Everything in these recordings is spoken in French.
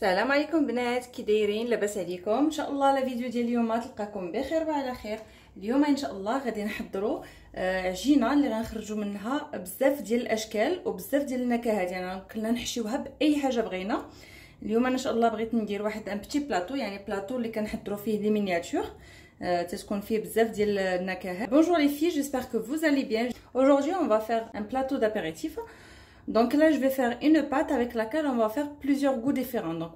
السلام عليكم بنات، كي دايرين؟ لاباس عليكم؟ ان شاء الله لا فيديو ديال اليوم تلقاكم بخير وعلى خير. اليوم ان شاء الله غادي نحضروا عجينه اللي غنخرجوا منها بزاف ديال الاشكال وبزاف ديال النكهات، يعني كلنا نحشيوها باي حاجه بغينا. اليوم انا ان شاء الله بغيت ندير واحد ان بتي بلاطو، يعني بلاطو اللي كنحضروا فيه لي مينياتور تتكون فيه بزاف ديال النكهات. Bonjour les filles, j'espère que vous allez bien. Aujourd'hui on va faire un plateau d'apéritif. Donc là je vais faire une pâte avec laquelle on va faire plusieurs goûts différents, donc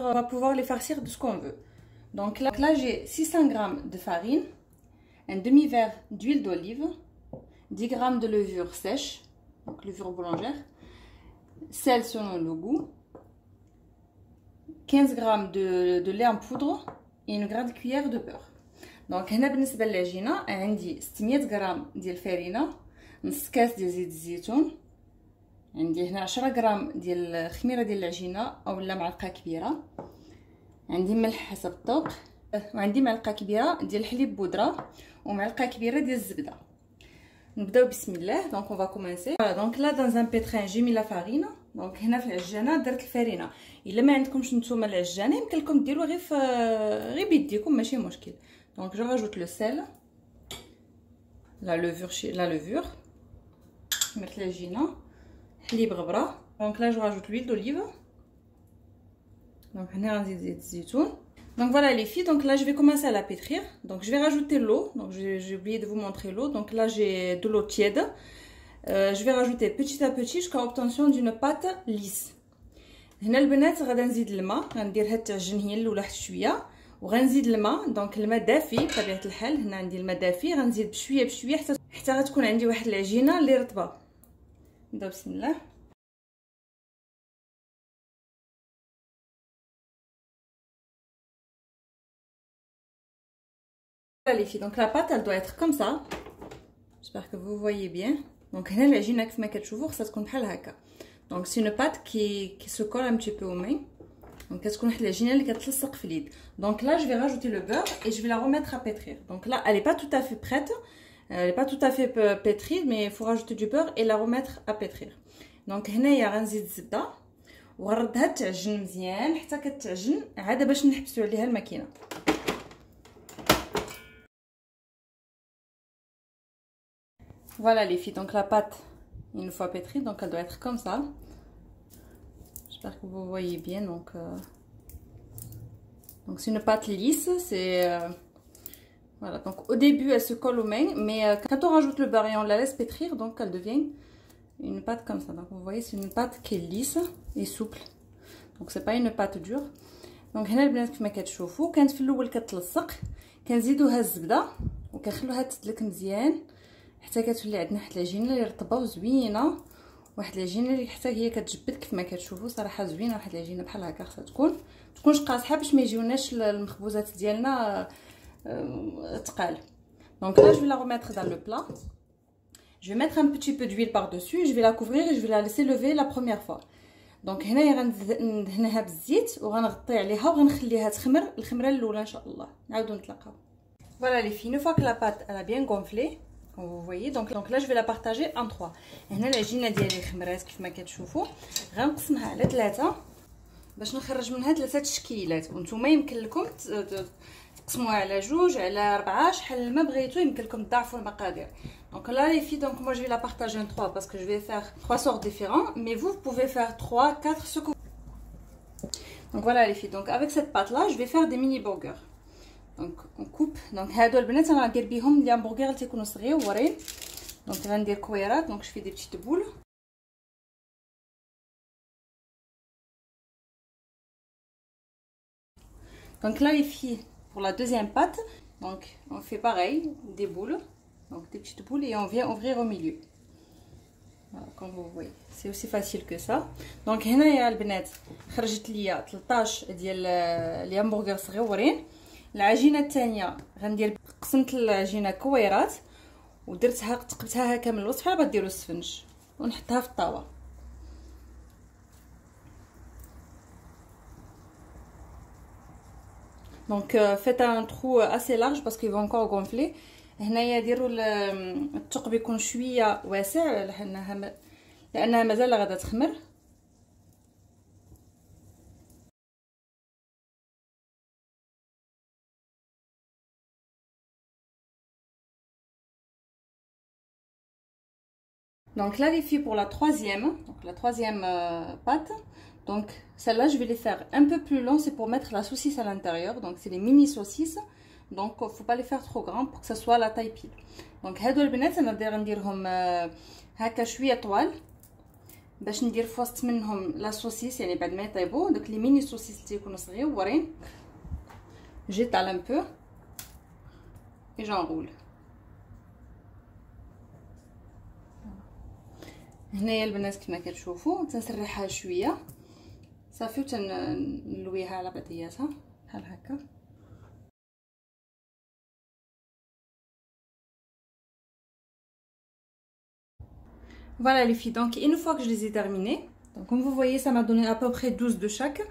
on va pouvoir les farcir de ce qu'on veut. Donc là j'ai 600 g de farine, un demi-verre d'huile d'olive, 10 g de levure sèche, donc levure boulangère, sel selon le goût, 15 g de lait en poudre et une grande cuillère de beurre. Donc هنا بالنسبه للعجينه عندي 600 غرام ديال الفرينه، نص كاس ديال زيت الزيتون، عندي هنا 10 غرام ديال الخميره ديال العجينه اولا معلقه كبيره، عندي ملح حسب الذوق، وعندي معلقه كبيره ديال الحليب بودره ومعلقه كبيره ديال الزبده. نبداو بسم الله. دونك اون فا كومونسي. دونك لا دان ان بيترين جي مي لا فارين. دونك هنا في العجانه درت الفرينه. الا ما عندكمش نتوما العجانه يمكن لكم ديروا غير بيديكم، ماشي مشكل. Donc je rajoute le sel, la levure, mettre l'agina, حليب غبره. Donc là je rajoute l'huile d'olive. Donc هنا غنزيد زيت الزيتون. Donc voilà les filles, donc là je vais commencer à la pétrir. Donc je vais rajouter l'eau. Donc j'ai oublié de vous montrer l'eau. Donc là j'ai de l'eau tiède. Je vais rajouter petit à petit jusqu'à l'obtention d'une pâte lisse. هنا البنات غادا نزيد الماء، غنديرها تعجن هي الاولى حتى شويه، وغنزيد الماء. دونك الماء دافي بطبيعه الحال، هنا عندي الماء دافي، غنزيد بشويه بشويه حتى غتكون عندي واحد العجينه اللي رطبه. نبداو بسم الله. les filles, donc la pâte elle doit être comme ça. J'espère que vous voyez bien. Donc هنا العجينه كيف ما كتشوفوا خصها تكون بحال هكا. Donc c'est une pâte qui se colle un petit peu aux mains. Donc كتكون واحد العجينه اللي كتلصق في اليد. Donc là je vais rajouter le beurre et je vais la remettre à pétrir. Donc là elle est pas tout à fait prête, elle est pas tout à fait pétrie, mais il faut rajouter du beurre et la remettre à pétrir. Donc هنايا غنزيد الزبده وغنردها تعجن مزيان حتى كتعجن عاد باش نحبسوا عليها الماكينه. Voilà les filles, donc la pâte une fois pétrie, donc elle doit être comme ça. J'espère que vous voyez bien. Donc c'est une pâte lisse, c'est voilà. Donc au début elle se colle aux mains, mais quand on rajoute le beurre et on la laisse pétrir, donc elle devient une pâte comme ça. Donc vous voyez, c'est une pâte qui est lisse et souple, donc c'est pas une pâte dure. Donc هنا البنات كما كتشوفوا كانت في الاول كتلصق، كنزيدوها الزبده وكنخلوها تدلك مزيان حتى كتولي عندنا واحد العجينه اللي رطبه وزوينه، واحد العجينه اللي حتى هي كتجبد كيف ما كتشوفوا. صراحه زوينه واحد العجينه بحال هكا، خصها تكونش قاصحه باش ما يجيوناش المخبوزات ديالنا ثقال. Donc là je vais la remettre dans le plat. Je vais mettre un petit peu d'huile par-dessus, je vais la couvrir et je vais la laisser lever la première fois. Donc هنايا غندهنها بالزيت وغنغطي عليها وغنخليها تخمر الخمره الاولى ان شاء الله. نعاودو نتلاقاو. Voilà les filles, une fois que la pâte elle a bien gonflé, comme vous voyez, donc là je vais la partager en trois. هنا العجينه ديالي خمرات كيف ما كتشوفوا، غنقسمها على 3 باش نخرج منها 3 تشكيلات، وانتم يمكن لكم تقسموها على 2 على 4 شحال ما بغيتو، يمكن لكم تضاعفوا المقادير. Donc là les filles, donc moi je vais la partager en 3 parce que je vais faire 3 sortes différents, mais vous pouvez faire 3 4 ce que vous. Donc voilà les filles, donc avec cette pâte là je vais faire des mini burgers. Donc on coupe. Donc هادو البنات انا غندير بهم لي همبرغر اللي تيكونوا صغيورين. Donc غندير كويرات. Donc je fais des petites boules. Donc là les filles, pour la deuxième pâte, donc on fait pareil, des boules, donc des petites boules, et on vient ouvrir au milieu. Voilà, comme vous voyez, c'est aussi facile que ça. Donc هنايا البنات خرجت ليا 13 ديال لي همبرغر صغيورين. العجينه الثانيه غندير، قسمت العجينه كويرات ودرتها تقبتها هكا من الوسط بحال غديروا السفنج ونحطها في الطاوه. Donc faites un trou assez large parce qu'il va encore gonfler. هنايا ديروا الثقب يكون شويه واسع لانها مازال غادا تخمر. Donc là les filles, pour la troisième pâte, donc celle-là je vais les faire un peu plus long, c'est pour mettre la saucisse à l'intérieur. Donc c'est les mini saucisses, donc faut pas les faire trop grands pour que ça soit la taille pile. Donc هادو البنات انا دايره نديرهم هكا شويه طوال باش ندير في وسط منهم لا سوسيس، يعني بعد ما يطيبوا دوك لي ميني سوسيس اللي يكونوا صغيورين. جيتال ان بو اي جونغول. هنايا البنات كما كتشوفوا تنسرحها شويه صافي وتنلويها على بعضياتها بحال هكا. Voilà les filles, donc une fois que je les ai terminés, donc comme vous voyez ça m'a donné à peu près 12 de chaque.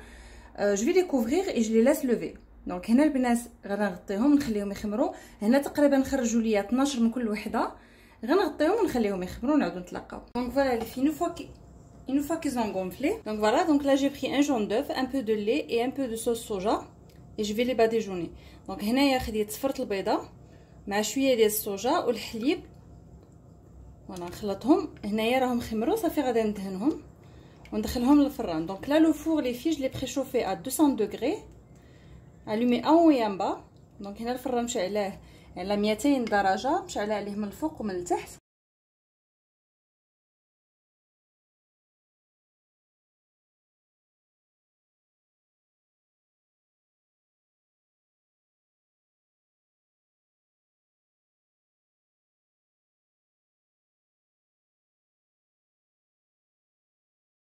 Je vais les couvrir et je les laisse lever. Donc هنا البنات غنغطيهم نخليهم يخمروا. هنا تقريبا خرجوا لي 12 من كل وحده، غنغطيهم ونخليهم يخمروا ونعاودوا نتلاقاو. Donc voilà les filles, une fois qu'ils ont gonflé. Donc voilà, donc là j'ai pris un jaune d'œuf, un peu de lait et un peu de sauce soja et je vais les badigeonner. Donc هنايا خديت صفرت البيضه مع شويه ديال الصوجا والحليب. وانا نخلطهم. هنايا راهم خمروا صافي غادي ندهنهم وندخلهم للفران. Donc là le four les filles je l'ai préchauffé à 200 degrés allumé en haut et en bas. Donc هنا الفران مشعلاه على 200 درجه، مشعلاه عليه من الفوق ومن التحت.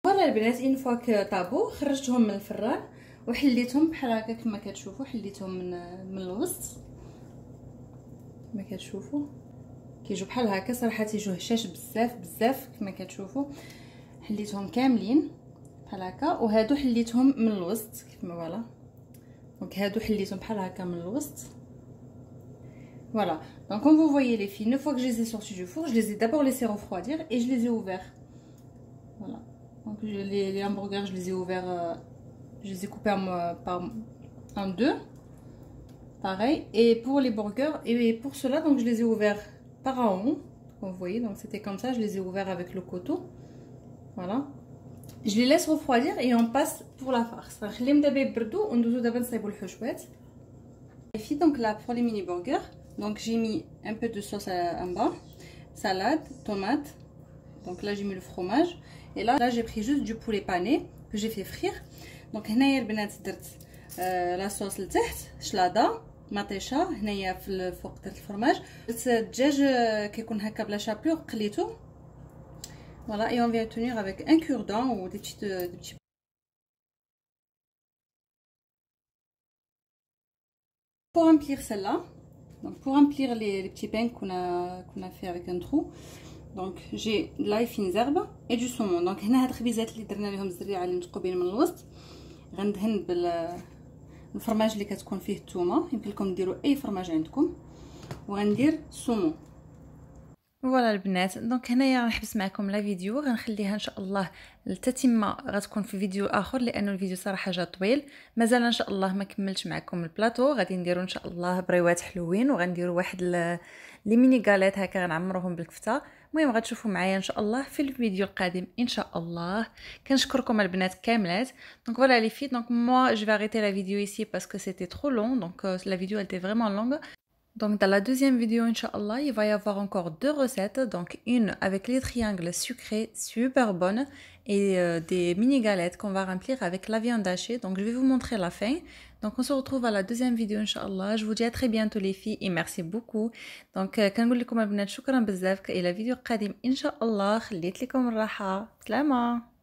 فوالا البنات une fois que طابو خرجتهم من الفران وحليتهم بحال هكا كما كتشوفوا. حليتهم من الوسط كما كتشوفوا كيجوا بحال هكا. صراحه تيجوا هشاش بزاف كما كتشوفوا. حليتهم كاملين بحال هكا وهادو حليتهم من الوسط كما فوالا. دونك هادو حليتهم بحال هكا من الوسط. Voilà, donc comme vous voyez les filles, une fois que je les ai sortis du four, je les ai d'abord laissés refroidir et je les ai ouverts. Voilà, donc les hamburgers je les ai ouverts, je les ai coupés en deux, pareil. Et pour les burgers, et pour cela donc je les ai ouverts par en haut, comme vous voyez. Donc c'était comme ça, je les ai ouverts avec le couteau. Voilà, je les laisse refroidir et on passe pour la farce. Les filles, donc là pour les mini burgers, donc j'ai mis un peu de sauce en bas, salade, tomate. Donc là j'ai mis le fromage et là j'ai pris juste du poulet pané que j'ai fait frire. Donc هنايا البنات درت لا صوص لتحت شلاضه مطيشه. هنايا في الفوق درت الفرماج. درت الدجاج كيكون هكا بلا شابور قليته. Voilà, et on vient tenir avec un cure-dent ou des petits. Pour remplir celle-là, donc pour remplir les petits pains qu'on a fait avec un trou, donc j'ai de l'ail fines herbes et du saumon. Donc هنا هاد الخبيزات اللي درنا لهم الزريعه اللي متقوبين من الوسط غندهن بالفرماج اللي كتكون فيه الثومه. يمكن لكم ديروا اي فرماج عندكم. وغندير السومون. فوالا البنات، دونك هنايا غنحبس معكم لا فيديو، غنخليها ان شاء الله التتمه غتكون في فيديو اخر لانه الفيديو صراحه جا طويل. مازال ان شاء الله ما كملتش معكم البلاطو. غادي نديروا ان شاء الله بريوات حلوين وغنديروا واحد لي ميني غاليت هكا غنعمروهم بالكفته. المهم غتشوفوا معايا ان شاء الله في الفيديو القادم ان شاء الله. كنشكركم البنات كاملات. دونك فوالا لي في، دونك moi je vais arrêter la vidéo ici parce que c'était trop long. Donc la vidéo elle était vraiment longue. Donc dans la deuxième vidéo, Inch'Allah, il va y avoir encore deux recettes. Donc une avec les triangles sucrés, super bonnes, et des mini galettes qu'on va remplir avec la viande hachée. Donc je vais vous montrer la fin. Donc on se retrouve à la deuxième vidéo, Inch'Allah. Je vous dis à très bientôt les filles et merci beaucoup. Donc كنقول لكم البنات شكرا بزاف. إلى فيديو قادم إن شاء الله. خليت لكم الراحة. سلامة.